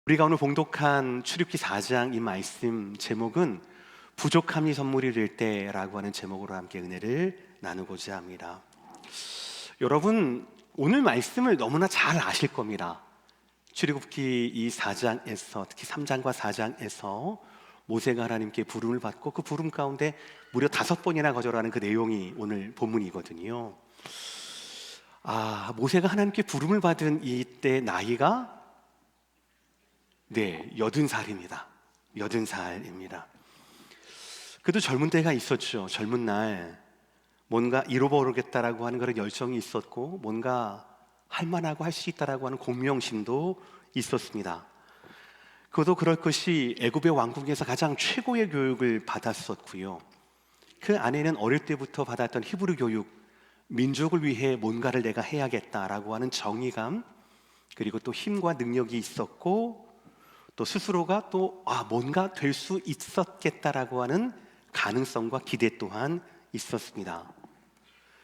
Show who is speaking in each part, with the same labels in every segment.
Speaker 1: 우리가 오늘 봉독한 출애굽기 4장 이 말씀 제목은 부족함이 선물이 될 때라고 하는 제목으로 함께 은혜를 나누고자 합니다. 여러분, 오늘 말씀을 너무나 잘 아실 겁니다. 출애굽기 이 4장에서 특히 3장과 4장에서 모세가 하나님께 부름을 받고 그 부름 가운데 무려 5번이나 거절하는 그 내용이 오늘 본문이거든요. 모세가 하나님께 부름을 받은 이때 나이가 80살입니다. 80살입니다. 그래도 젊은 때가 있었죠. 젊은 날 뭔가 이뤄보겠다라고 하는 그런 열정이 있었고, 뭔가 할 만하고 할 수 있다라고 하는 공명심도 있었습니다. 그도 그럴 것이 애굽의 왕국에서 가장 최고의 교육을 받았었고요. 그 안에는 어릴 때부터 받았던 히브리 교육, 민족을 위해 뭔가를 내가 해야겠다라고 하는 정의감, 그리고 또 힘과 능력이 있었고, 또 스스로가 또 뭔가 될 수 있었겠다라고 하는 가능성과 기대 또한 있었습니다.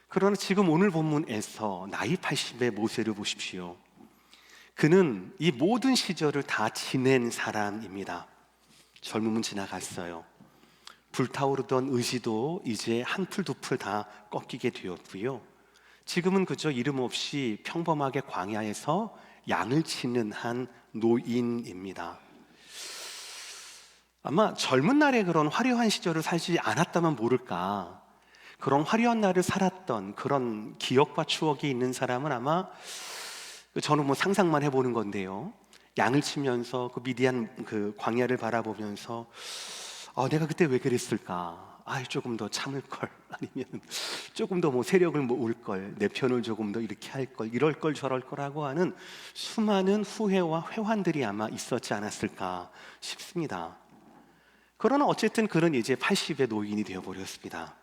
Speaker 1: 그러나 지금 오늘 본문에서 나이 80의 모세를 보십시오. 그는 이 모든 시절을 다 지낸 사람입니다. 젊음은 지나갔어요. 불타오르던 의지도 이제 한풀 두풀 다 꺾이게 되었고요. 지금은 그저 이름 없이 평범하게 광야에서 양을 치는 한 노인입니다. 아마 젊은 날에 그런 화려한 시절을 살지 않았다면 모를까, 그런 화려한 날을 살았던 그런 기억과 추억이 있는 사람은 아마 저는 상상만 해보는 건데요, 양을 치면서 그 미디안 그 광야를 바라보면서 내가 그때 왜 그랬을까? 조금 더 참을 걸, 아니면 조금 더 세력을 모을 걸, 내 편을 조금 더 이렇게 할 걸, 이럴 걸 저럴 거라고 하는 수많은 후회와 회환들이 아마 있었지 않았을까 싶습니다. 그러나 어쨌든 그는 이제 80의 노인이 되어버렸습니다.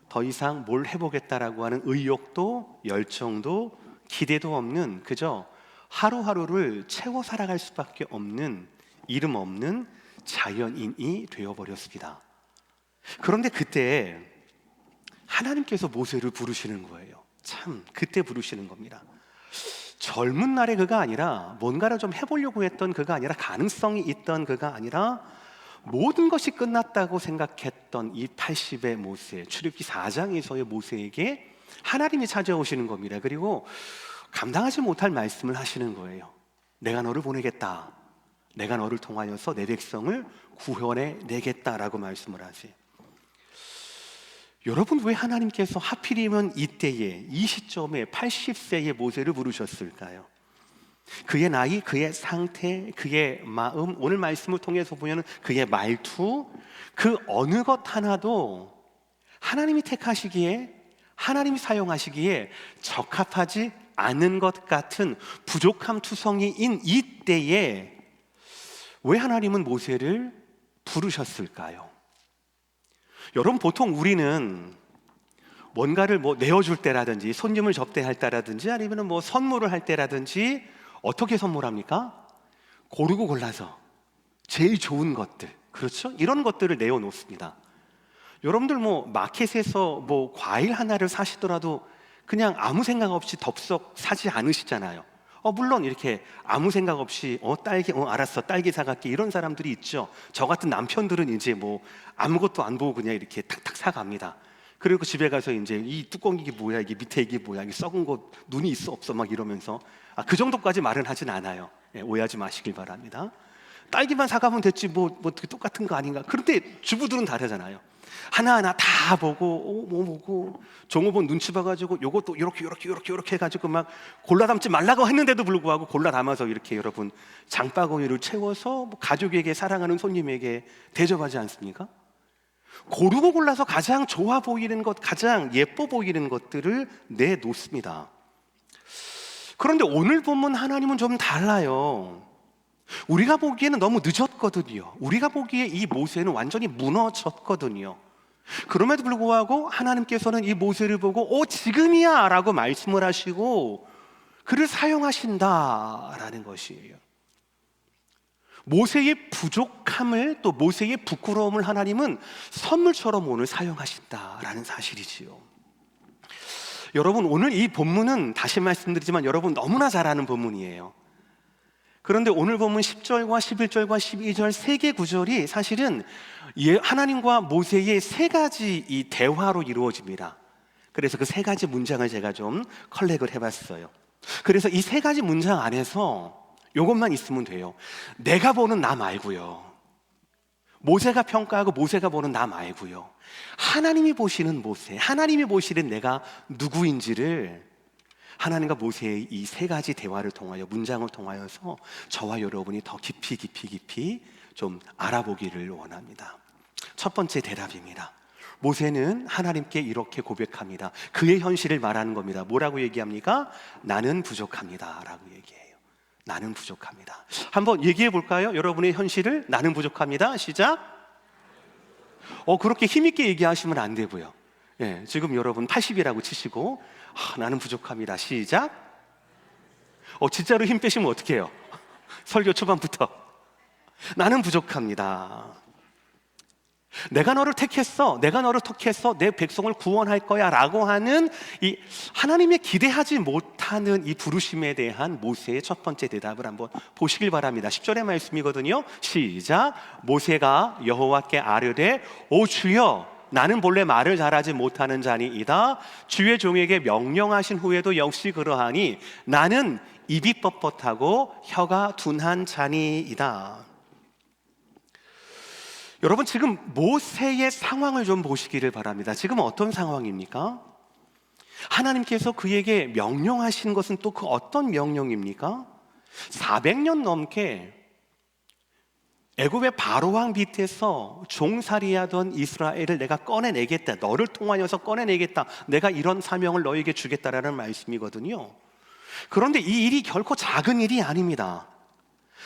Speaker 1: 더 이상 뭘 해보겠다라고 하는 의욕도 열정도 기대도 없는, 그저 하루하루를 채워 살아갈 수밖에 없는 이름 없는 자연인이 되어버렸습니다. 그런데 그때 하나님께서 모세를 부르시는 거예요. 참, 그때 부르시는 겁니다. 젊은 날의 그가 아니라, 뭔가를 좀 해보려고 했던 그가 아니라, 가능성이 있던 그가 아니라, 모든 것이 끝났다고 생각했던 이 80의 모세, 출애굽기 4장에서의 모세에게 하나님이 찾아오시는 겁니다. 그리고 감당하지 못할 말씀을 하시는 거예요. 내가 너를 보내겠다. 내가 너를 통하여서 내 백성을 구원해 내겠다라고 말씀을 하세요. 여러분, 왜 하나님께서 하필이면 이때에, 이 시점에 80세의 모세를 부르셨을까요? 그의 나이, 그의 상태, 그의 마음, 오늘 말씀을 통해서 보면 그의 말투, 그 어느 것 하나도 하나님이 택하시기에, 하나님이 사용하시기에 적합하지 않은 것 같은 부족함 투성이인 이때에 왜 하나님은 모세를 부르셨을까요? 여러분, 보통 우리는 뭔가를 내어줄 때라든지, 손님을 접대할 때라든지, 아니면 선물을 할 때라든지 어떻게 선물합니까? 고르고 골라서 제일 좋은 것들, 그렇죠? 이런 것들을 내어놓습니다. 여러분들 마켓에서 과일 하나를 사시더라도 그냥 아무 생각 없이 덥석 사지 않으시잖아요. 물론 이렇게 아무 생각 없이 딸기, 알았어, 딸기 사갈게, 이런 사람들이 있죠. 저 같은 남편들은 이제 아무것도 안 보고 그냥 이렇게 탁탁 사갑니다. 그리고 집에 가서 이제 이 뚜껑 이게 뭐야, 이게 밑에 이게 뭐야, 이게 썩은 거 눈이 있어 없어 막 이러면서, 그 정도까지 말은 하진 않아요. 오해하지 마시길 바랍니다. 딸기만 사가면 됐지 똑같은 거 아닌가. 그런데 주부들은 다르잖아요. 하나하나 다 보고 보고 종업원 눈치 봐가지고 요것도 이렇게 해가지고 막 골라 담지 말라고 했는데도 불구하고 골라 담아서 이렇게 여러분 장바구니를 채워서 가족에게, 사랑하는 손님에게 대접하지 않습니까? 고르고 골라서 가장 좋아 보이는 것, 가장 예뻐 보이는 것들을 내놓습니다. 그런데 오늘 본문 하나님은 좀 달라요. 우리가 보기에는 너무 늦었거든요. 우리가 보기에 이 모세는 완전히 무너졌거든요. 그럼에도 불구하고 하나님께서는 이 모세를 보고 지금이야 라고 말씀을 하시고 그를 사용하신다라는 것이에요. 모세의 부족함을, 또 모세의 부끄러움을 하나님은 선물처럼 오늘 사용하신다라는 사실이지요. 여러분, 오늘 이 본문은 다시 말씀드리지만 여러분 너무나 잘 아는 본문이에요. 그런데 오늘 보면 10절과 11절과 12절 세 개 구절이 사실은 하나님과 모세의 세 가지 이 대화로 이루어집니다. 그래서 그 세 가지 문장을 제가 좀 컬렉을 해봤어요. 그래서 이 세 가지 문장 안에서 이것만 있으면 돼요. 내가 보는 나 말고요, 모세가 평가하고 모세가 보는 나 말고요, 하나님이 보시는 모세, 하나님이 보시는 내가 누구인지를 하나님과 모세의 이 세 가지 대화를 통하여, 문장을 통하여서 저와 여러분이 더 깊이 좀 알아보기를 원합니다. 첫 번째 대답입니다. 모세는 하나님께 이렇게 고백합니다. 그의 현실을 말하는 겁니다. 뭐라고 얘기합니까? 나는 부족합니다 라고 얘기해요. 나는 부족합니다. 한번 얘기해 볼까요? 여러분의 현실을. 나는 부족합니다. 시작. 그렇게 힘있게 얘기하시면 안 되고요. 지금 여러분 80이라고 치시고 나는 부족합니다. 시작. 진짜로 힘 빼시면 어떡해요? 설교 초반부터 나는 부족합니다. 내가 너를 택했어, 내가 너를 택해서 내 백성을 구원할 거야 라고 하는 이 하나님의 기대하지 못하는 이 부르심에 대한 모세의 첫 번째 대답을 한번 보시길 바랍니다. 10절의 말씀이거든요. 시작. 모세가 여호와께 아뢰되 오 주여, 나는 본래 말을 잘하지 못하는 자니이다. 주의 종에게 명령하신 후에도 역시 그러하니 나는 입이 뻣뻣하고 혀가 둔한 자니이다. 여러분, 지금 모세의 상황을 좀 보시기를 바랍니다. 지금 어떤 상황입니까? 하나님께서 그에게 명령하신 것은 또 그 어떤 명령입니까? 400년 넘게 애굽의 바로왕 밑에서 종살이하던 이스라엘을 내가 꺼내내겠다, 너를 통하여서 꺼내내겠다, 내가 이런 사명을 너에게 주겠다라는 말씀이거든요. 그런데 이 일이 결코 작은 일이 아닙니다.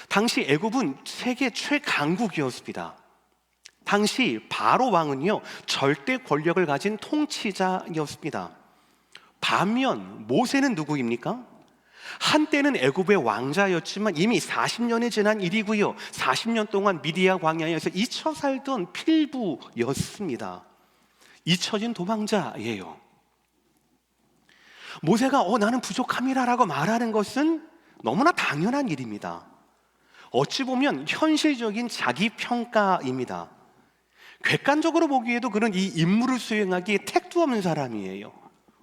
Speaker 1: 당시 애굽은 세계 최강국이었습니다. 당시 바로 왕은요, 절대 권력을 가진 통치자였습니다. 반면 모세는 누구입니까? 한때는 애굽의 왕자였지만 이미 40년이 지난 일이고요, 40년 동안 미디아 광야에서 잊혀 살던 필부였습니다. 잊혀진 도망자예요. 모세가 나는 부족함이라고 말하는 것은 너무나 당연한 일입니다. 어찌 보면 현실적인 자기 평가입니다. 객관적으로 보기에도 그는 이 임무를 수행하기에 택도 없는 사람이에요.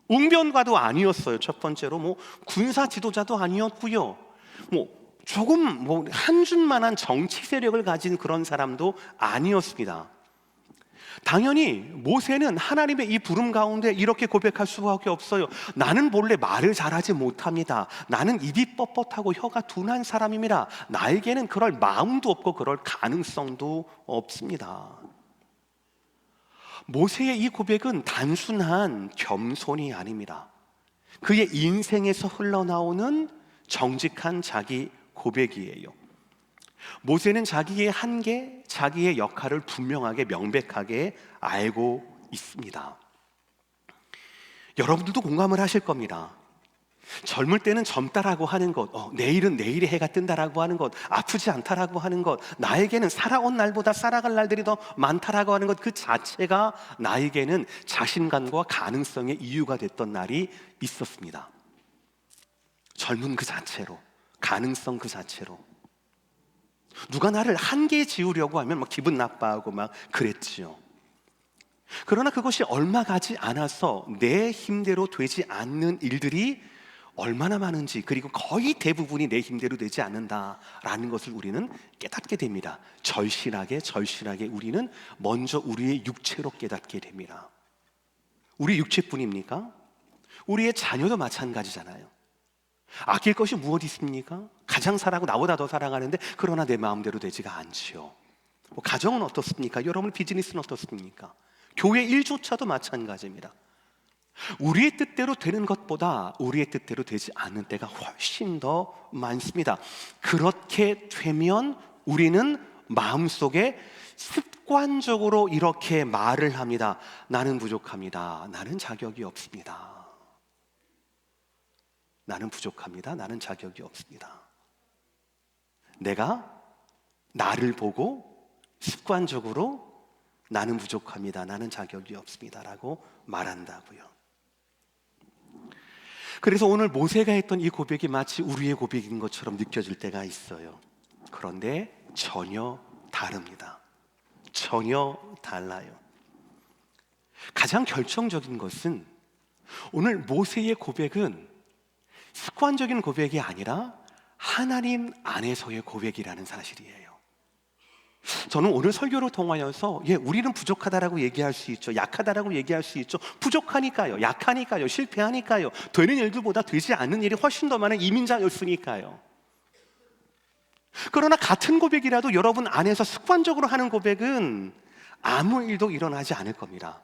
Speaker 1: 웅변가도 아니었어요. 첫 번째로 군사 지도자도 아니었고요, 조금 한 줌만한 정치 세력을 가진 그런 사람도 아니었습니다. 당연히 모세는 하나님의 이 부름 가운데 이렇게 고백할 수밖에 없어요. 나는 본래 말을 잘하지 못합니다. 나는 입이 뻣뻣하고 혀가 둔한 사람입니다. 나에게는 그럴 마음도 없고 그럴 가능성도 없습니다. 모세의 이 고백은 단순한 겸손이 아닙니다. 그의 인생에서 흘러나오는 정직한 자기 고백이에요. 모세는 자기의 한계, 자기의 역할을 분명하게 명백하게 알고 있습니다. 여러분들도 공감을 하실 겁니다. 젊을 때는 젊다라고 하는 것, 내일은 내일의 해가 뜬다라고 하는 것, 아프지 않다라고 하는 것, 나에게는 살아온 날보다 살아갈 날들이 더 많다라고 하는 것, 그 자체가 나에게는 자신감과 가능성의 이유가 됐던 날이 있었습니다. 젊은 그 자체로, 가능성 그 자체로. 누가 나를 한계에 지우려고 하면 기분 나빠하고 그랬지요. 그러나 그것이 얼마 가지 않아서 내 힘대로 되지 않는 일들이 얼마나 많은지, 그리고 거의 대부분이 내 힘대로 되지 않는다라는 것을 우리는 깨닫게 됩니다. 절실하게 우리는 먼저 우리의 육체로 깨닫게 됩니다. 우리 육체뿐입니까? 우리의 자녀도 마찬가지잖아요. 아낄 것이 무엇이 있습니까? 가장 사랑하고 나보다 더 사랑하는데 그러나 내 마음대로 되지가 않지요. 가정은 어떻습니까? 여러분 비즈니스는 어떻습니까? 교회 일조차도 마찬가지입니다. 우리의 뜻대로 되는 것보다 우리의 뜻대로 되지 않는 때가 훨씬 더 많습니다. 그렇게 되면 우리는 마음속에 습관적으로 이렇게 말을 합니다. 나는 부족합니다. 나는 자격이 없습니다. 나는 부족합니다. 나는 자격이 없습니다. 내가 나를 보고 습관적으로 나는 부족합니다. 나는 자격이 없습니다 라고 말한다고요. 그래서 오늘 모세가 했던 이 고백이 마치 우리의 고백인 것처럼 느껴질 때가 있어요. 그런데 전혀 다릅니다. 전혀 달라요. 가장 결정적인 것은 오늘 모세의 고백은 습관적인 고백이 아니라 하나님 안에서의 고백이라는 사실이에요. 저는 오늘 설교를 통하여서 우리는 부족하다라고 얘기할 수 있죠. 약하다라고 얘기할 수 있죠. 부족하니까요. 약하니까요. 실패하니까요. 되는 일들보다 되지 않는 일이 훨씬 더 많은 이민자였으니까요. 그러나 같은 고백이라도 여러분 안에서 습관적으로 하는 고백은 아무 일도 일어나지 않을 겁니다.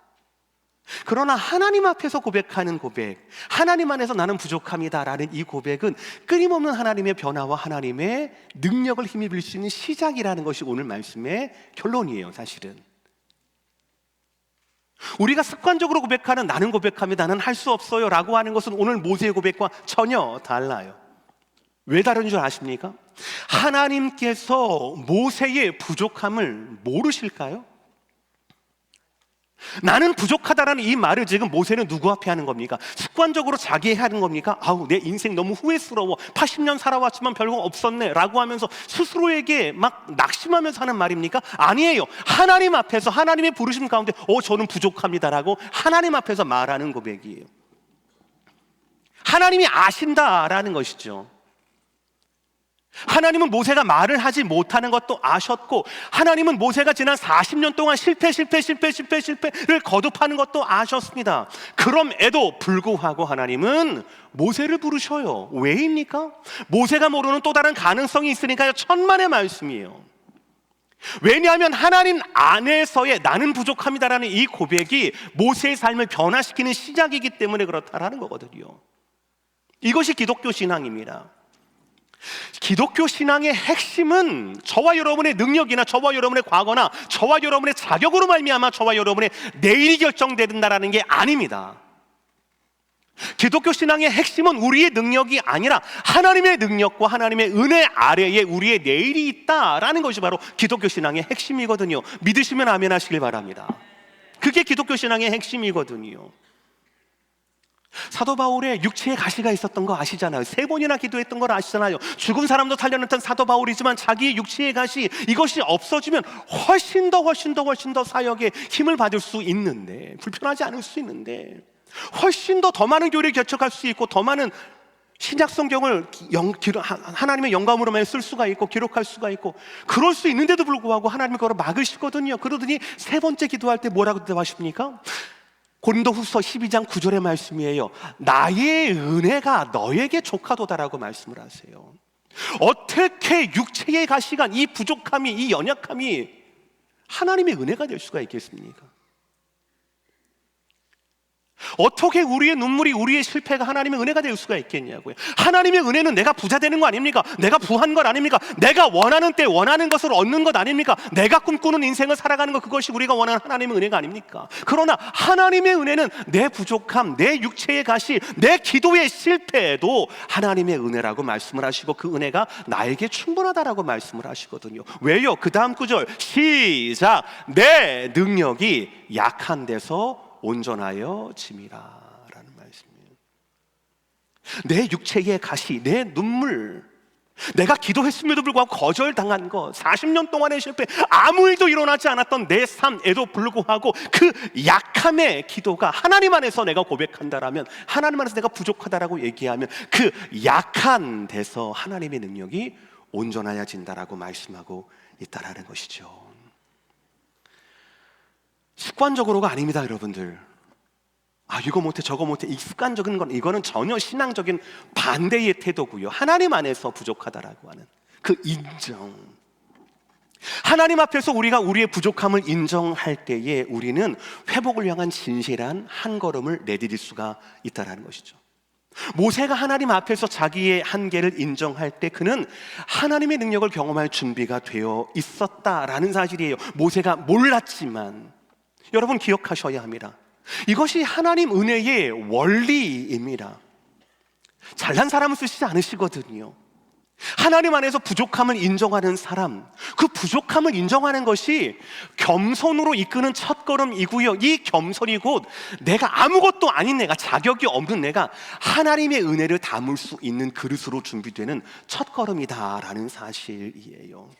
Speaker 1: 그러나 하나님 앞에서 고백하는 고백, 하나님 안에서 나는 부족합니다라는 이 고백은 끊임없는 하나님의 변화와 하나님의 능력을 힘입을 수 있는 시작이라는 것이 오늘 말씀의 결론이에요. 사실은 우리가 습관적으로 고백하는 나는 고백합니다, 나는 할 수 없어요 라고 하는 것은 오늘 모세의 고백과 전혀 달라요. 왜 다른 줄 아십니까? 하나님께서 모세의 부족함을 모르실까요? 나는 부족하다라는 이 말을 지금 모세는 누구 앞에 하는 겁니까? 습관적으로 자기 하는 겁니까? 아우, 내 인생 너무 후회스러워, 80년 살아왔지만 별거 없었네 라고 하면서 스스로에게 막 낙심하면서 하는 말입니까? 아니에요. 하나님 앞에서 하나님의 부르심 가운데 저는 부족합니다 라고 하나님 앞에서 말하는 고백이에요. 하나님이 아신다라는 것이죠. 하나님은 모세가 말을 하지 못하는 것도 아셨고, 하나님은 모세가 지난 40년 동안 실패를 거듭하는 것도 아셨습니다. 그럼에도 불구하고 하나님은 모세를 부르셔요. 왜입니까? 모세가 모르는 또 다른 가능성이 있으니까요. 천만의 말씀이에요. 왜냐하면 하나님 안에서의 나는 부족합니다라는 이 고백이 모세의 삶을 변화시키는 시작이기 때문에 그렇다라는 거거든요. 이것이 기독교 신앙입니다. 기독교 신앙의 핵심은 저와 여러분의 능력이나 저와 여러분의 과거나 저와 여러분의 자격으로 말미암아 저와 여러분의 내일이 결정된다라는 게 아닙니다. 기독교 신앙의 핵심은 우리의 능력이 아니라 하나님의 능력과 하나님의 은혜 아래에 우리의 내일이 있다라는 것이 바로 기독교 신앙의 핵심이거든요. 믿으시면 아멘 하시길 바랍니다. 그게 기독교 신앙의 핵심이거든요. 사도 바울의 육체의 가시가 있었던 거 아시잖아요. 3번이나 기도했던 걸 아시잖아요. 죽은 사람도 살려냈던 사도 바울이지만 자기의 육체의 가시, 이것이 없어지면 훨씬 더 사역에 힘을 받을 수 있는데, 불편하지 않을 수 있는데, 훨씬 더 많은 교리를 개척할 수 있고, 더 많은 신약 성경을 하나님의 영감으로만 쓸 수가 있고 기록할 수가 있고, 그럴 수 있는데도 불구하고 하나님이 그걸 막으시거든요. 그러더니 3번째 기도할 때 뭐라고 대답하십니까? 고린도후서 12장 9절의 말씀이에요. 나의 은혜가 너에게 족하도다라고 말씀을 하세요. 어떻게 육체의 가시가, 이 부족함이, 이 연약함이 하나님의 은혜가 될 수가 있겠습니까? 어떻게 우리의 눈물이, 우리의 실패가 하나님의 은혜가 될 수가 있겠냐고요. 하나님의 은혜는 내가 부자 되는 거 아닙니까? 내가 부한 것 아닙니까? 내가 원하는 때 원하는 것을 얻는 것 아닙니까? 내가 꿈꾸는 인생을 살아가는 것, 그것이 우리가 원하는 하나님의 은혜가 아닙니까? 그러나 하나님의 은혜는 내 부족함, 내 육체의 가시, 내 기도의 실패에도 하나님의 은혜라고 말씀을 하시고, 그 은혜가 나에게 충분하다라고 말씀을 하시거든요. 왜요? 그 다음 구절 시작. 내 능력이 약한 데서 온전하여 짐이라 라는 말씀이에요. 내 육체의 가시, 내 눈물, 내가 기도했음에도 불구하고 거절당한 것, 40년 동안의 실패, 아무 일도 일어나지 않았던 내 삶에도 불구하고 그 약함의 기도가 하나님 안에서 내가 고백한다라면, 하나님 안에서 내가 부족하다라고 얘기하면 그 약한 데서 하나님의 능력이 온전하여진다라고 말씀하고 있다라는 것이죠. 습관적으로가 아닙니다, 여러분들. 이거 못해 저거 못해, 이 습관적인 건, 이거는 전혀 신앙적인 반대의 태도고요. 하나님 안에서 부족하다라고 하는 그 인정, 하나님 앞에서 우리가 우리의 부족함을 인정할 때에 우리는 회복을 향한 진실한 한 걸음을 내디딜 수가 있다는 것이죠. 모세가 하나님 앞에서 자기의 한계를 인정할 때 그는 하나님의 능력을 경험할 준비가 되어 있었다라는 사실이에요. 모세가 몰랐지만, 여러분 기억하셔야 합니다. 이것이 하나님 은혜의 원리입니다. 잘난 사람은 쓰시지 않으시거든요. 하나님 안에서 부족함을 인정하는 사람, 그 부족함을 인정하는 것이 겸손으로 이끄는 첫걸음이고요. 이 겸손이 곧 내가 아무것도 아닌 내가, 자격이 없는 내가 하나님의 은혜를 담을 수 있는 그릇으로 준비되는 첫걸음이다라는 사실이에요.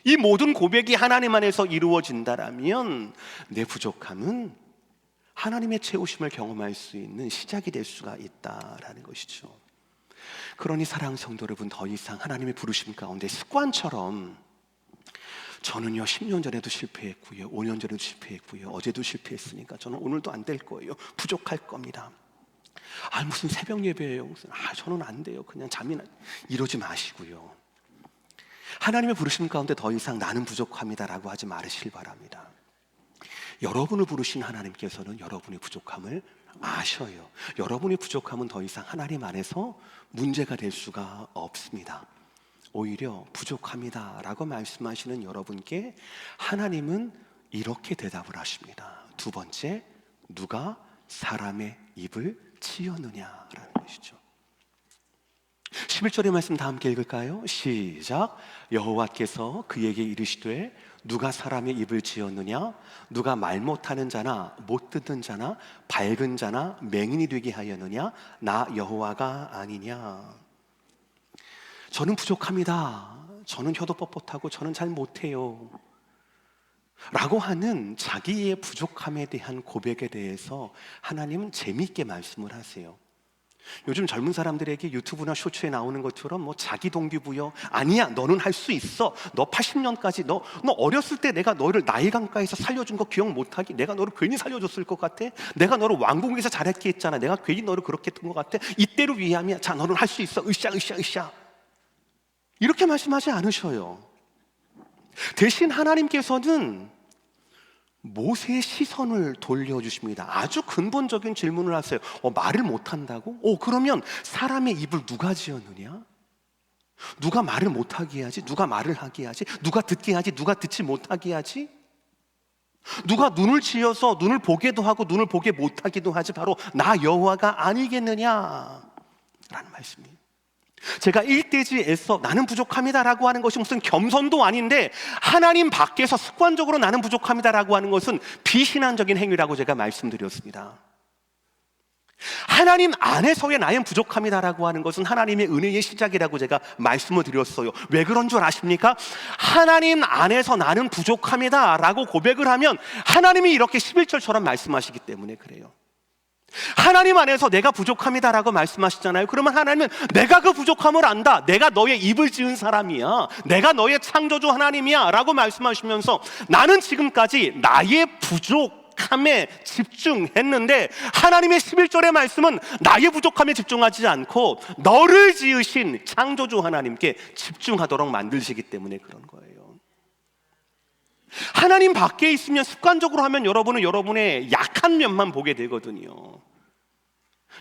Speaker 1: 이 모든 고백이 하나님 안에서 이루어진다라면 내 부족함은 하나님의 채우심을 경험할 수 있는 시작이 될 수가 있다라는 것이죠. 그러니 사랑하는 성도 여러분, 더 이상 하나님의 부르심 가운데 습관처럼 저는요 10년 전에도 실패했고요, 5년 전에도 실패했고요, 어제도 실패했으니까 저는 오늘도 안 될 거예요, 부족할 겁니다. 무슨 새벽 예배예요, 무슨 저는 안 돼요, 그냥 잠이나, 이러지 마시고요. 하나님의 부르심 가운데 더 이상 나는 부족합니다라고 하지 말으시길 바랍니다. 여러분을 부르신 하나님께서는 여러분의 부족함을 아셔요. 여러분의 부족함은 더 이상 하나님 안에서 문제가 될 수가 없습니다. 오히려 부족합니다 라고 말씀하시는 여러분께 하나님은 이렇게 대답을 하십니다. 두 번째, 누가 사람의 입을 치었느냐라는 것이죠. 11절의 말씀 다 함께 읽을까요? 시작. 여호와께서 그에게 이르시되 누가 사람의 입을 지었느냐? 누가 말 못하는 자나 못 듣는 자나 밝은 자나 맹인이 되게 하였느냐? 나 여호와가 아니냐? 저는 부족합니다. 저는 혀도 뻣뻣하고 저는 잘 못해요 라고 하는 자기의 부족함에 대한 고백에 대해서 하나님은 재미있게 말씀을 하세요. 요즘 젊은 사람들에게 유튜브나 쇼츠에 나오는 것처럼 뭐 자기 동기부여, 아니야 너는 할 수 있어, 너 80년까지 너 어렸을 때 내가 너를 나일강가에서 살려준 거 기억 못하기, 내가 너를 괜히 살려줬을 것 같아, 내가 너를 왕궁에서 잘했게 했잖아, 내가 괜히 너를 그렇게 했던 것 같아, 이때를 위함이야, 자 너는 할 수 있어, 으쌰 이렇게 말씀하지 않으셔요. 대신 하나님께서는 모세의 시선을 돌려주십니다. 아주 근본적인 질문을 하세요. 말을 못한다고? 그러면 사람의 입을 누가 지었느냐? 누가 말을 못하게 하지? 누가 말을 하게 하지? 누가 듣게 하지? 누가 듣지 못하게 하지? 누가 눈을 지어서 눈을 보게도 하고 눈을 보게 못하기도 하지? 바로 나 여호와가 아니겠느냐? 라는 말씀이에요. 제가 일대지에서 나는 부족합니다라고 하는 것이 무슨 겸손도 아닌데, 하나님 밖에서 습관적으로 나는 부족합니다라고 하는 것은 비신앙적인 행위라고 제가 말씀드렸습니다. 하나님 안에서의 나의 부족합니다라고 하는 것은 하나님의 은혜의 시작이라고 제가 말씀을 드렸어요. 왜 그런 줄 아십니까? 하나님 안에서 나는 부족합니다라고 고백을 하면 하나님이 이렇게 11절처럼 말씀하시기 때문에 그래요. 하나님 안에서 내가 부족합니다라고 말씀하시잖아요. 그러면 하나님은 내가 그 부족함을 안다, 내가 너의 입을 지은 사람이야, 내가 너의 창조주 하나님이야 라고 말씀하시면서 나는 지금까지 나의 부족함에 집중했는데, 하나님의 11절의 말씀은 나의 부족함에 집중하지 않고 너를 지으신 창조주 하나님께 집중하도록 만드시기 때문에 그런 거예요. 하나님 밖에 있으면 습관적으로 하면 여러분은 여러분의 약한 면만 보게 되거든요.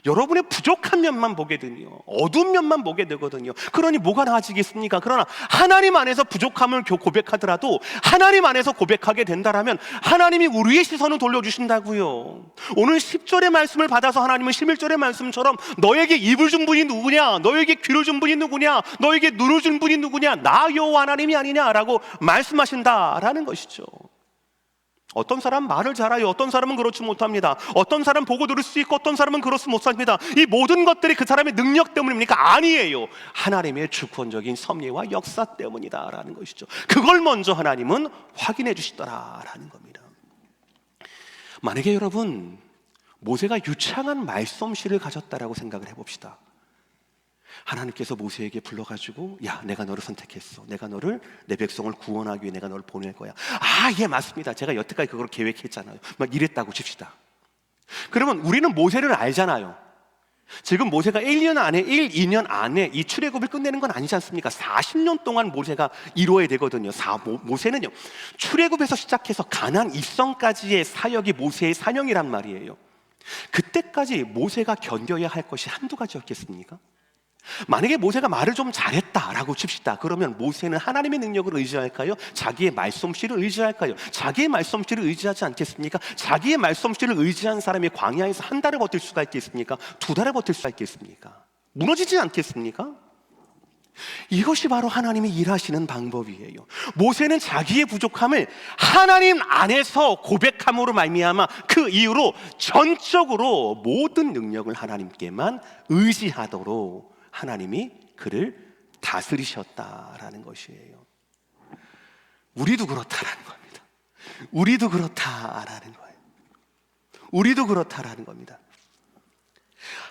Speaker 1: 여러분의 부족한 면만 보게 되거든요. 어두운 면만 보게 되거든요. 그러니 뭐가 나아지겠습니까? 그러나 하나님 안에서 부족함을 고백하더라도 하나님 안에서 고백하게 된다면 하나님이 우리의 시선을 돌려주신다고요. 오늘 10절의 말씀을 받아서 하나님은 11절의 말씀처럼 너에게 입을 준 분이 누구냐? 너에게 귀를 준 분이 누구냐? 너에게 눈을 준 분이 누구냐? 나 여호와 하나님이 아니냐라고 말씀하신다라는 것이죠. 어떤 사람은 말을 잘해요. 어떤 사람은 그렇지 못합니다. 어떤 사람은 보고 들을 수 있고 어떤 사람은 그렇지 못합니다. 이 모든 것들이 그 사람의 능력 때문입니까? 아니에요. 하나님의 주권적인 섭리와 역사 때문이다라는 것이죠. 그걸 먼저 하나님은 확인해 주시더라라는 겁니다. 만약에 여러분 모세가 유창한 말솜씨를 가졌다라고 생각을 해봅시다. 하나님께서 모세에게 불러가지고 야 내가 너를 선택했어, 내가 너를 내 백성을 구원하기 위해 내가 너를 보낼 거야. 예 맞습니다, 제가 여태까지 그걸 계획했잖아요. 막 이랬다고 칩시다. 그러면 우리는 모세를 알잖아요. 지금 모세가 2년 안에 이 출애굽을 끝내는 건 아니지 않습니까? 40년 동안 모세가 이루어야 되거든요. 모세는요 출애굽에서 시작해서 가나안 입성까지의 사역이 모세의 사명이란 말이에요. 그때까지 모세가 견뎌야 할 것이 한두 가지였겠습니까? 만약에 모세가 말을 좀 잘했다라고 칩시다. 그러면 모세는 하나님의 능력을 의지할까요? 자기의 말솜씨를 의지할까요? 자기의 말솜씨를 의지하지 않겠습니까? 자기의 말솜씨를 의지한 사람이 광야에서 한 달을 버틸 수가 있겠습니까? 2달을 버틸 수가 있겠습니까? 무너지지 않겠습니까? 이것이 바로 하나님이 일하시는 방법이에요. 모세는 자기의 부족함을 하나님 안에서 고백함으로 말미암아 그 이후로 전적으로 모든 능력을 하나님께만 의지하도록 하나님이 그를 다스리셨다라는 것이에요. 우리도 그렇다라는 겁니다. 우리도 그렇다라는 거예요. 우리도 그렇다라는 겁니다.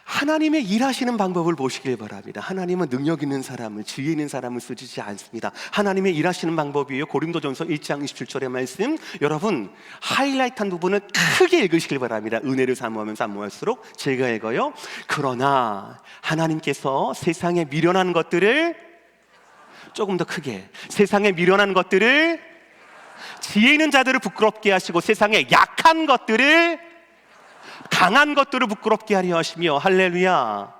Speaker 1: 하나님의 일하시는 방법을 보시길 바랍니다. 하나님은 능력 있는 사람을, 지혜 있는 사람을 쓰지 않습니다. 하나님의 일하시는 방법이에요. 고린도전서 1장 27절의 말씀, 여러분 하이라이트한 부분을 크게 읽으시길 바랍니다. 은혜를 사모하면 사모할수록 제가 읽어요. 그러나 하나님께서 세상에 미련한 것들을, 조금 더 크게, 세상에 미련한 것들을, 지혜 있는 자들을 부끄럽게 하시고 세상에 약한 것들을, 강한 것들을 부끄럽게 하려 하시며, 할렐루야.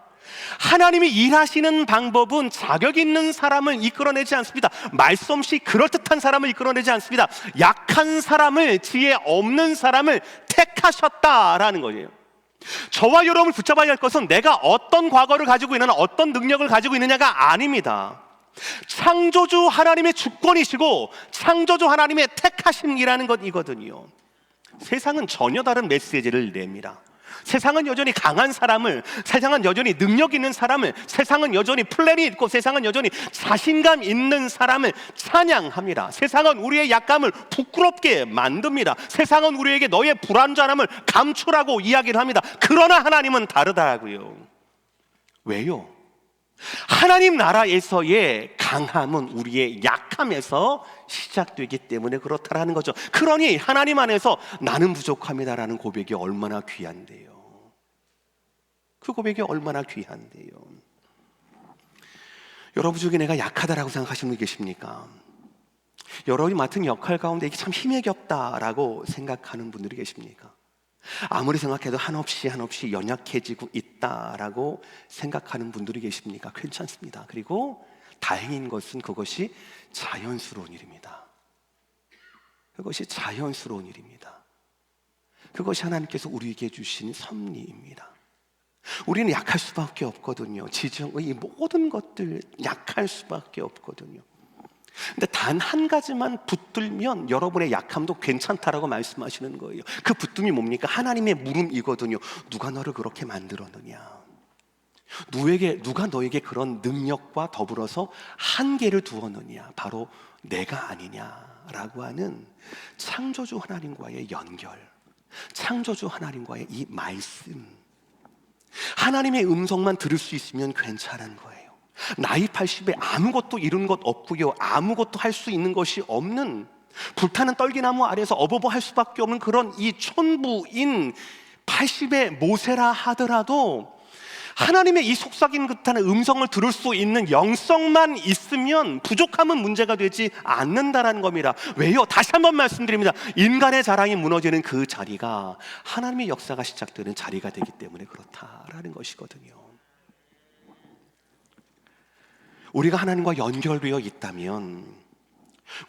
Speaker 1: 하나님이 일하시는 방법은 자격 있는 사람을 이끌어내지 않습니다. 말솜씨 그럴듯한 사람을 이끌어내지 않습니다. 약한 사람을, 지혜 없는 사람을 택하셨다라는 거예요. 저와 여러분을 붙잡아야 할 것은 내가 어떤 과거를 가지고 있느냐, 어떤 능력을 가지고 있느냐가 아닙니다. 창조주 하나님의 주권이시고 창조주 하나님의 택하심이라는 것이거든요. 세상은 전혀 다른 메시지를 냅니다. 세상은 여전히 강한 사람을, 세상은 여전히 능력 있는 사람을, 세상은 여전히 플랜이 있고 세상은 여전히 자신감 있는 사람을 찬양합니다. 세상은 우리의 약함을 부끄럽게 만듭니다. 세상은 우리에게 너의 불완전함을 감추라고 이야기를 합니다. 그러나 하나님은 다르다고요. 왜요? 하나님 나라에서의 강함은 우리의 약함에서 시작되기 때문에 그렇다라는 거죠. 그러니 하나님 안에서 나는 부족합니다라는 고백이 얼마나 귀한데요. 그 고백이 얼마나 귀한데요. 여러분 중에 내가 약하다라고 생각하시는 분 계십니까? 여러분이 맡은 역할 가운데 이게 참 힘이 겹다라고 생각하는 분들이 계십니까? 아무리 생각해도 한없이 연약해지고 있다라고 생각하는 분들이 계십니까? 괜찮습니다. 그리고 다행인 것은 그것이 자연스러운 일입니다. 그것이 자연스러운 일입니다. 그것이 하나님께서 우리에게 주신 섭리입니다. 우리는 약할 수밖에 없거든요. 지정의 모든 것들 약할 수밖에 없거든요. 근데 단 한 가지만 붙들면 여러분의 약함도 괜찮다라고 말씀하시는 거예요. 그 붙듦이 뭡니까? 하나님의 물음이거든요. 누가 너를 그렇게 만들었느냐? 누가 너에게 그런 능력과 더불어서 한계를 두었느냐? 바로 내가 아니냐라고 하는 창조주 하나님과의 연결, 창조주 하나님과의 이 말씀, 하나님의 음성만 들을 수 있으면 괜찮은 거예요. 나이 80에 아무것도 이룬 것 없고요, 아무것도 할 수 있는 것이 없는, 불타는 떨기나무 아래서 어버버 할 수밖에 없는 그런 이 촌부인 80의 모세라 하더라도 하나님의 이 속삭이는 듯한 음성을 들을 수 있는 영성만 있으면 부족함은 문제가 되지 않는다라는 겁니다. 왜요? 다시 한번 말씀드립니다. 인간의 자랑이 무너지는 그 자리가 하나님의 역사가 시작되는 자리가 되기 때문에 그렇다라는 것이거든요. 우리가 하나님과 연결되어 있다면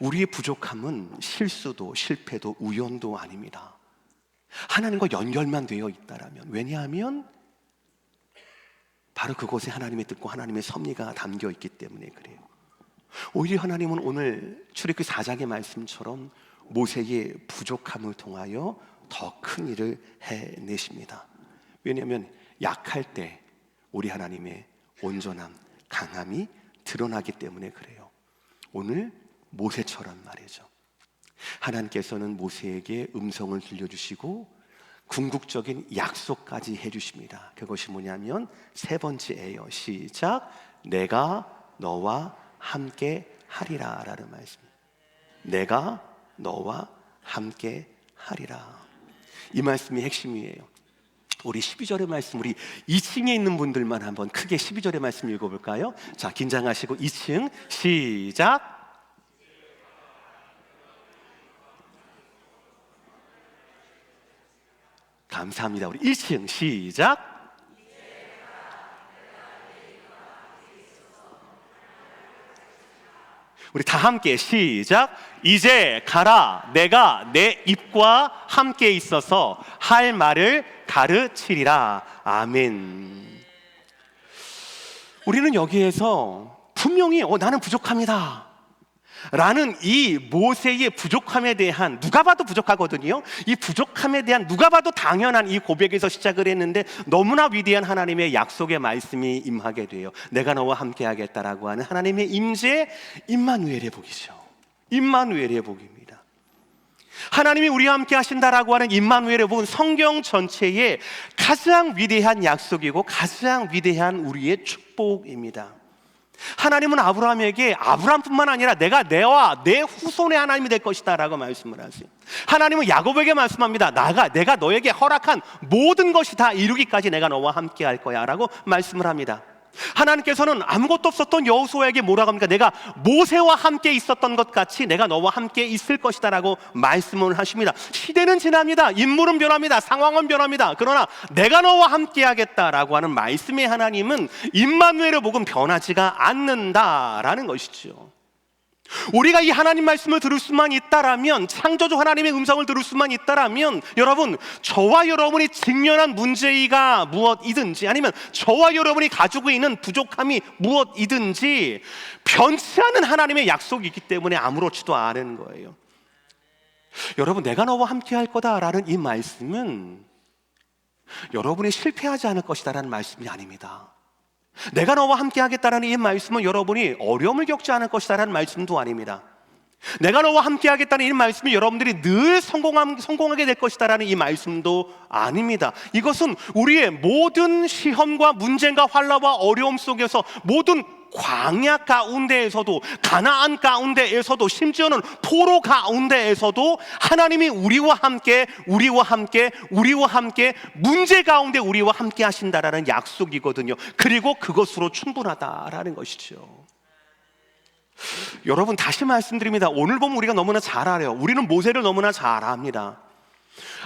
Speaker 1: 우리의 부족함은 실수도 실패도 우연도 아닙니다. 하나님과 연결만 되어 있다라면, 왜냐하면 바로 그곳에 하나님의 뜻과 하나님의 섭리가 담겨 있기 때문에 그래요. 오히려 하나님은 오늘 출애굽기 4장의 말씀처럼 모세의 부족함을 통하여 더 큰 일을 해내십니다. 왜냐하면 약할 때 우리 하나님의 온전함, 강함이 드러나기 때문에 그래요. 오늘 모세처럼 말이죠. 하나님께서는 모세에게 음성을 들려주시고 궁극적인 약속까지 해주십니다. 그것이 뭐냐면 세 번째예요. 시작. 내가 너와 함께 하리라 라는 말씀. 내가 너와 함께 하리라. 이 말씀이 핵심이에요. 우리 12절의 말씀, 우리 2층에 있는 분들만 한번 크게 12절의 말씀 읽어볼까요? 자, 긴장하시고 2층 시작. 감사합니다. 우리 1층 시작. 우리 다 함께 시작. 이제 가라. 내가 내 입과 함께 있어서 할 말을 가르치리라. 아멘. 우리는 여기에서 분명히 나는 부족합니다 라는 이 모세의 부족함에 대한, 누가 봐도 부족하거든요. 이 부족함에 대한 누가 봐도 당연한 이 고백에서 시작을 했는데 너무나 위대한 하나님의 약속의 말씀이 임하게 돼요. 내가 너와 함께 하겠다라고 하는 하나님의 임재, 임마누엘의 복이죠. 임마누엘의 복입니다. 하나님이 우리와 함께 하신다라고 하는 임마누엘의 복은 성경 전체의 가장 위대한 약속이고 가장 위대한 우리의 축복입니다. 하나님은 아브라함에게 아브라함뿐만 아니라 내가 내와 내 후손의 하나님이 될 것이다 라고 말씀을 하세요. 하나님은 야곱에게 말씀합니다. 내가 너에게 허락한 모든 것이 다 이루기까지 내가 너와 함께 할 거야 라고 말씀을 합니다. 하나님께서는 아무것도 없었던 여호수아에게 뭐라고 합니까? 내가 모세와 함께 있었던 것 같이 내가 너와 함께 있을 것이다 라고 말씀을 하십니다. 시대는 지납니다. 인물은 변합니다. 상황은 변합니다. 그러나 내가 너와 함께 하겠다라고 하는 말씀의 하나님은 임마누엘의 복은 변하지가 않는다라는 것이죠. 우리가 이 하나님 말씀을 들을 수만 있다라면, 창조주 하나님의 음성을 들을 수만 있다라면, 여러분, 저와 여러분이 직면한 문제가 무엇이든지, 아니면 저와 여러분이 가지고 있는 부족함이 무엇이든지 변치 않은 하나님의 약속이 있기 때문에 아무렇지도 않은 거예요. 여러분, 내가 너와 함께 할 거다라는 이 말씀은 여러분이 실패하지 않을 것이다라는 말씀이 아닙니다. 내가 너와 함께 하겠다라는 이 말씀은 여러분이 어려움을 겪지 않을 것이다라는 말씀도 아닙니다. 내가 너와 함께 하겠다는 이 말씀이 여러분들이 늘 성공하게 될 것이다라는 이 말씀도 아닙니다. 이것은 우리의 모든 시험과 문제과 환난과 어려움 속에서, 모든 광야 가운데에서도, 가나안 가운데에서도, 심지어는 포로 가운데에서도 하나님이 우리와 함께 문제 가운데 우리와 함께 하신다라는 약속이거든요. 그리고 그것으로 충분하다라는 것이죠. 여러분, 다시 말씀드립니다. 오늘 보면 우리가 너무나 잘 알아요. 우리는 모세를 너무나 잘 압니다.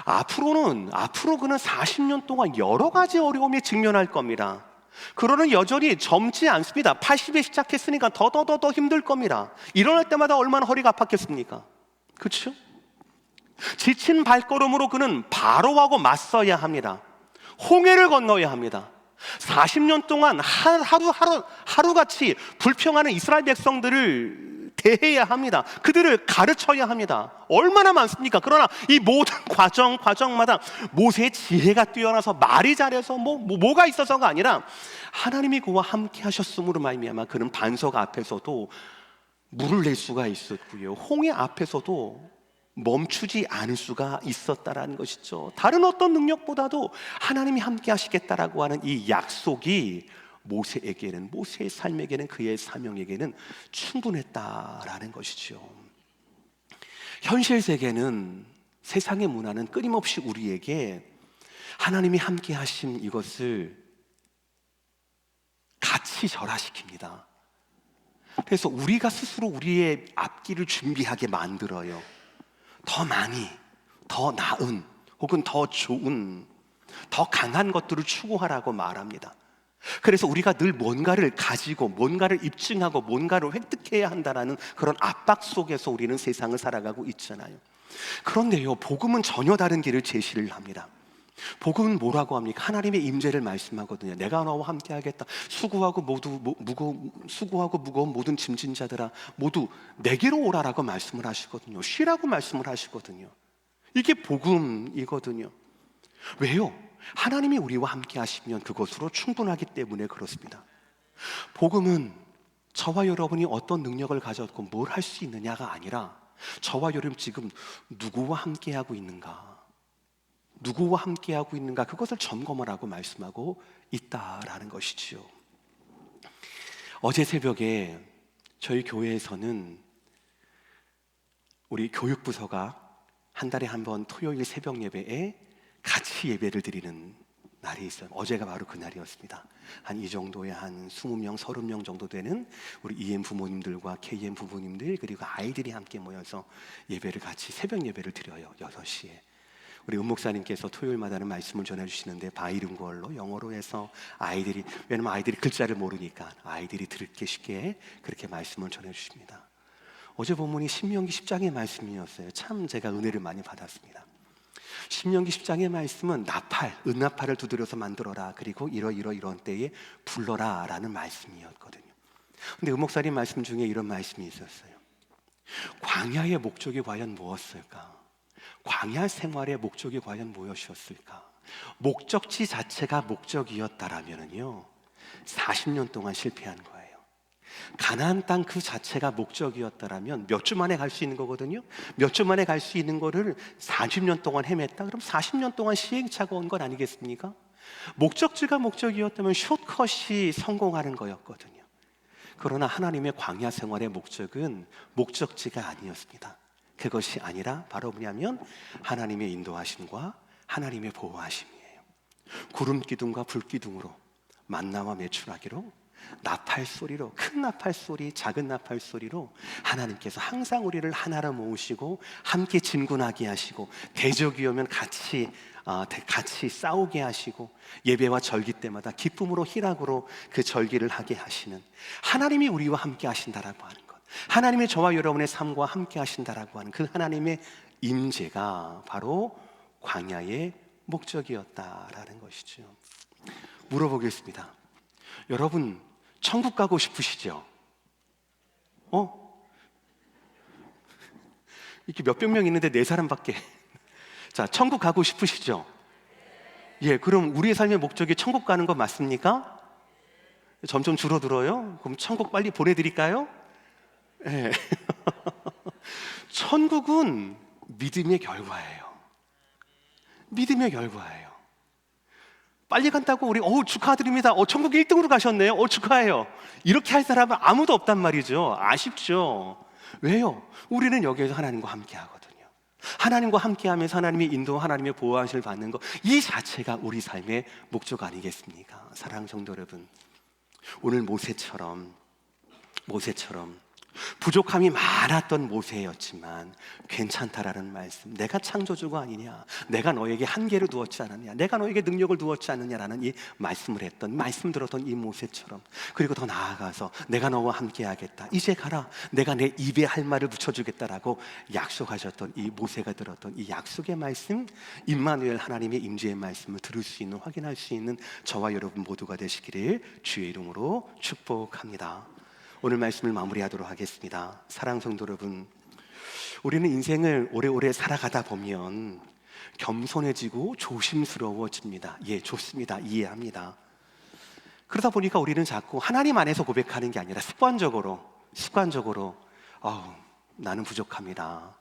Speaker 1: 앞으로 그는 40년 동안 여러 가지 어려움에 직면할 겁니다. 그러는 여전히 젊지 않습니다. 80에 시작했으니까 더 힘들 겁니다. 일어날 때마다 얼마나 허리가 아팠겠습니까? 그렇죠? 지친 발걸음으로 그는 바로하고 맞서야 합니다. 홍해를 건너야 합니다. 40년 동안 하루같이 불평하는 이스라엘 백성들을 대해야 합니다. 그들을 가르쳐야 합니다. 얼마나 많습니까? 그러나 이 모든 과정마다 모세의 지혜가 뛰어나서, 말이 잘해서 뭐가 있어서가 아니라 하나님이 그와 함께 하셨음으로 말미암아 그는 반석 앞에서도 물을 낼 수가 있었고요, 홍해 앞에서도 멈추지 않을 수가 있었다라는 것이죠. 다른 어떤 능력보다도 하나님이 함께 하시겠다라고 하는 이 약속이 모세에게는, 모세의 삶에게는, 그의 사명에게는 충분했다라는 것이죠. 현실 세계는, 세상의 문화는 끊임없이 우리에게 하나님이 함께 하신 이것을 같이 절하시킵니다. 그래서 우리가 스스로 우리의 앞길을 준비하게 만들어요. 더 많이, 더 나은, 혹은 더 좋은, 더 강한 것들을 추구하라고 말합니다. 그래서 우리가 늘 뭔가를 가지고, 뭔가를 입증하고, 뭔가를 획득해야 한다는 그런 압박 속에서 우리는 세상을 살아가고 있잖아요. 그런데요, 복음은 전혀 다른 길을 제시를 합니다. 복음은 뭐라고 합니까? 하나님의 임재를 말씀하거든요. 내가 너와 함께 하겠다. 수고하고 무거운 모든 짐진 자들아, 모두 내게로 오라라고 말씀을 하시거든요. 쉬라고 말씀을 하시거든요. 이게 복음이거든요. 왜요? 하나님이 우리와 함께 하시면 그것으로 충분하기 때문에 그렇습니다. 복음은 저와 여러분이 어떤 능력을 가졌고 뭘 할 수 있느냐가 아니라, 저와 여러분 지금 누구와 함께 하고 있는가, 누구와 함께하고 있는가, 그것을 점검을 하고 말씀하고 있다라는 것이지요. 어제 새벽에 저희 교회에서는 우리 교육부서가 한 달에 한 번 토요일 새벽 예배에 같이 예배를 드리는 날이 있어요. 어제가 바로 그 날이었습니다. 한 이 정도의 한 20명, 30명 정도 되는 우리 EM 부모님들과 KM 부모님들, 그리고 아이들이 함께 모여서 예배를 같이, 새벽 예배를 드려요. 6시에. 우리 은목사님께서 토요일마다는 말씀을 전해주시는데 바이링구얼로, 영어로 해서 아이들이, 왜냐면 아이들이 글자를 모르니까 아이들이 듣기 쉽게 그렇게 말씀을 전해주십니다. 어제 본문이 신명기 10장의 말씀이었어요. 참 제가 은혜를 많이 받았습니다. 신명기 10장의 말씀은 나팔, 은나팔을 두드려서 만들어라, 그리고 이런 때에 불러라 라는 말씀이었거든요. 근데 목사님 말씀 중에 이런 말씀이 있었어요. 광야의 목적이 과연 무엇일까? 광야 생활의 목적이 과연 무엇이었을까? 목적지 자체가 목적이었다라면요 40년 동안 실패한 거예요. 가나안 땅 그 자체가 목적이었다라면 몇 주 만에 갈 수 있는 거거든요. 몇 주 만에 갈 수 있는 거를 40년 동안 헤맸다? 그럼 40년 동안 시행착오 온 건 아니겠습니까? 목적지가 목적이었다면 숏컷이 성공하는 거였거든요. 그러나 하나님의 광야 생활의 목적은 목적지가 아니었습니다. 그것이 아니라 바로 뭐냐면 하나님의 인도하심과 하나님의 보호하심이에요. 구름 기둥과 불 기둥으로 만나와 메추라기로 나팔 소리로, 큰 나팔 소리, 작은 나팔 소리로 하나님께서 항상 우리를 하나로 모으시고 함께 진군하게 하시고 대적이 오면 같이 싸우게 하시고 예배와 절기 때마다 기쁨으로 희락으로 그 절기를 하게 하시는 하나님이 우리와 함께 하신다라고 하는 것, 하나님의 저와 여러분의 삶과 함께 하신다라고 하는 그 하나님의 임재가 바로 광야의 목적이었다라는 것이죠. 물어보겠습니다. 여러분 천국 가고 싶으시죠? 이렇게 몇백 명 있는데 4사람밖에. 자, 천국 가고 싶으시죠? 예, 그럼 우리의 삶의 목적이 천국 가는 거 맞습니까? 점점 줄어들어요? 그럼 천국 빨리 보내드릴까요? 예. 천국은 믿음의 결과예요. 믿음의 결과예요. 빨리 간다고 우리 축하드립니다. 천국 1등으로 가셨네요. 축하해요. 이렇게 할 사람은 아무도 없단 말이죠. 아쉽죠. 왜요? 우리는 여기에서 하나님과 함께 하거든요. 하나님과 함께 하면서 하나님의 인도, 하나님의 보호하심을 받는 것, 이 자체가 우리 삶의 목적 아니겠습니까? 사랑하는 성도 여러분, 오늘 모세처럼 부족함이 많았던 모세였지만 괜찮다라는 말씀, 내가 창조주가 아니냐, 내가 너에게 한계를 두었지 않았냐, 내가 너에게 능력을 두었지 않느냐라는 이 말씀을 했던, 말씀 들었던 이 모세처럼, 그리고 더 나아가서 내가 너와 함께 하겠다, 이제 가라, 내가 내 입에 할 말을 붙여주겠다라고 약속하셨던 이 모세가 들었던 이 약속의 말씀, 임마누엘 하나님의 임재의 말씀을 들을 수 있는, 확인할 수 있는 저와 여러분 모두가 되시기를 주의 이름으로 축복합니다. 오늘 말씀을 마무리하도록 하겠습니다. 사랑하는 성도 여러분, 우리는 인생을 오래오래 살아가다 보면 겸손해지고 조심스러워집니다. 예, 좋습니다. 이해합니다. 그러다 보니까 우리는 자꾸 하나님 안에서 고백하는 게 아니라 습관적으로 나는 부족합니다,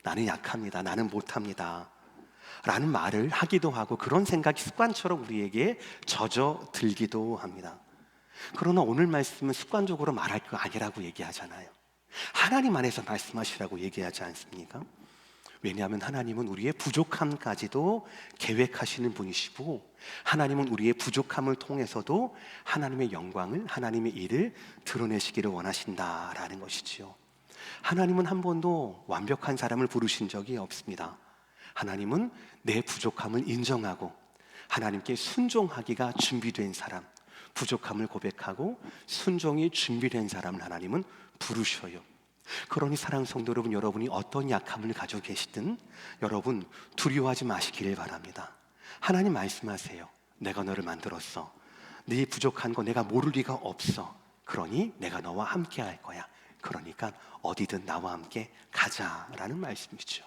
Speaker 1: 나는 약합니다, 나는 못합니다 라는 말을 하기도 하고, 그런 생각이 습관처럼 우리에게 젖어들기도 합니다. 그러나 오늘 말씀은 습관적으로 말할 거 아니라고 얘기하잖아요. 하나님 안에서 말씀하시라고 얘기하지 않습니까? 왜냐하면 하나님은 우리의 부족함까지도 계획하시는 분이시고, 하나님은 우리의 부족함을 통해서도 하나님의 영광을, 하나님의 일을 드러내시기를 원하신다라는 것이지요. 하나님은 한 번도 완벽한 사람을 부르신 적이 없습니다. 하나님은 내 부족함을 인정하고 하나님께 순종하기가 준비된 사람, 부족함을 고백하고 순종이 준비된 사람을 하나님은 부르셔요. 그러니 사랑하는 성도 여러분, 여러분이 어떤 약함을 가지고 계시든 여러분 두려워하지 마시기를 바랍니다. 하나님 말씀하세요. 내가 너를 만들었어. 네 부족한 거 내가 모를 리가 없어. 그러니 내가 너와 함께 할 거야. 그러니까 어디든 나와 함께 가자라는 말씀이죠.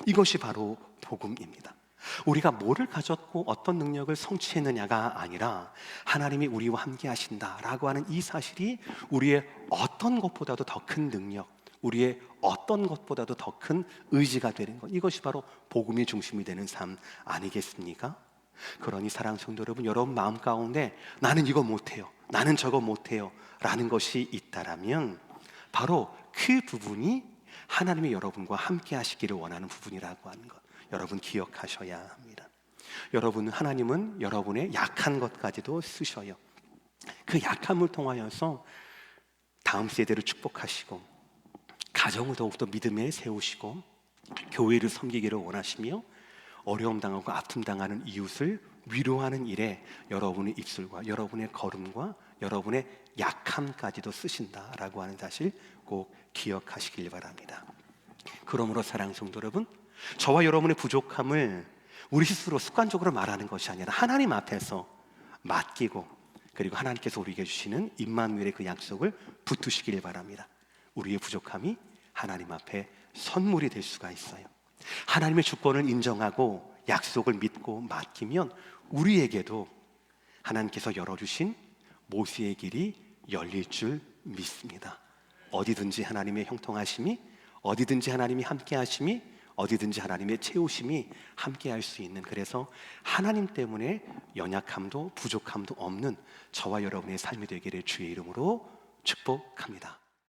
Speaker 1: 이것이 바로 복음입니다. 우리가 뭐를 가졌고 어떤 능력을 성취했느냐가 아니라 하나님이 우리와 함께 하신다라고 하는 이 사실이 우리의 어떤 것보다도 더 큰 능력, 우리의 어떤 것보다도 더 큰 의지가 되는 것, 이것이 바로 복음이 중심이 되는 삶 아니겠습니까? 그러니 사랑하는 성도 여러분, 여러분 마음 가운데 나는 이거 못해요, 나는 저거 못해요 라는 것이 있다라면 바로 그 부분이 하나님이 여러분과 함께 하시기를 원하는 부분이라고 하는 것, 여러분 기억하셔야 합니다. 하나님은 여러분의 약한 것까지도 쓰셔요. 그 약함을 통하여서 다음 세대를 축복하시고, 가정을 더욱더 믿음에 세우시고, 교회를 섬기기를 원하시며, 어려움 당하고 아픔 당하는 이웃을 위로하는 일에 여러분의 입술과 여러분의 걸음과 여러분의 약함까지도 쓰신다라고 하는 사실 꼭 기억하시길 바랍니다. 그러므로 사랑하는 성도 여러분, 저와 여러분의 부족함을 우리 스스로 습관적으로 말하는 것이 아니라 하나님 앞에서 맡기고 그리고 하나님께서 우리에게 주시는 임마누엘의 그 약속을 붙드시길 바랍니다. 우리의 부족함이 하나님 앞에 선물이 될 수가 있어요. 하나님의 주권을 인정하고 약속을 믿고 맡기면 우리에게도 하나님께서 열어주신 모세의 길이 열릴 줄 믿습니다. 어디든지 하나님의 형통하심이, 어디든지 하나님이 함께 하심이, 어디든지 하나님의 채우심이 함께 할 수 있는, 그래서 하나님 때문에 연약함도 부족함도 없는 저와 여러분의 삶이 되기를 주의 이름으로 축복합니다.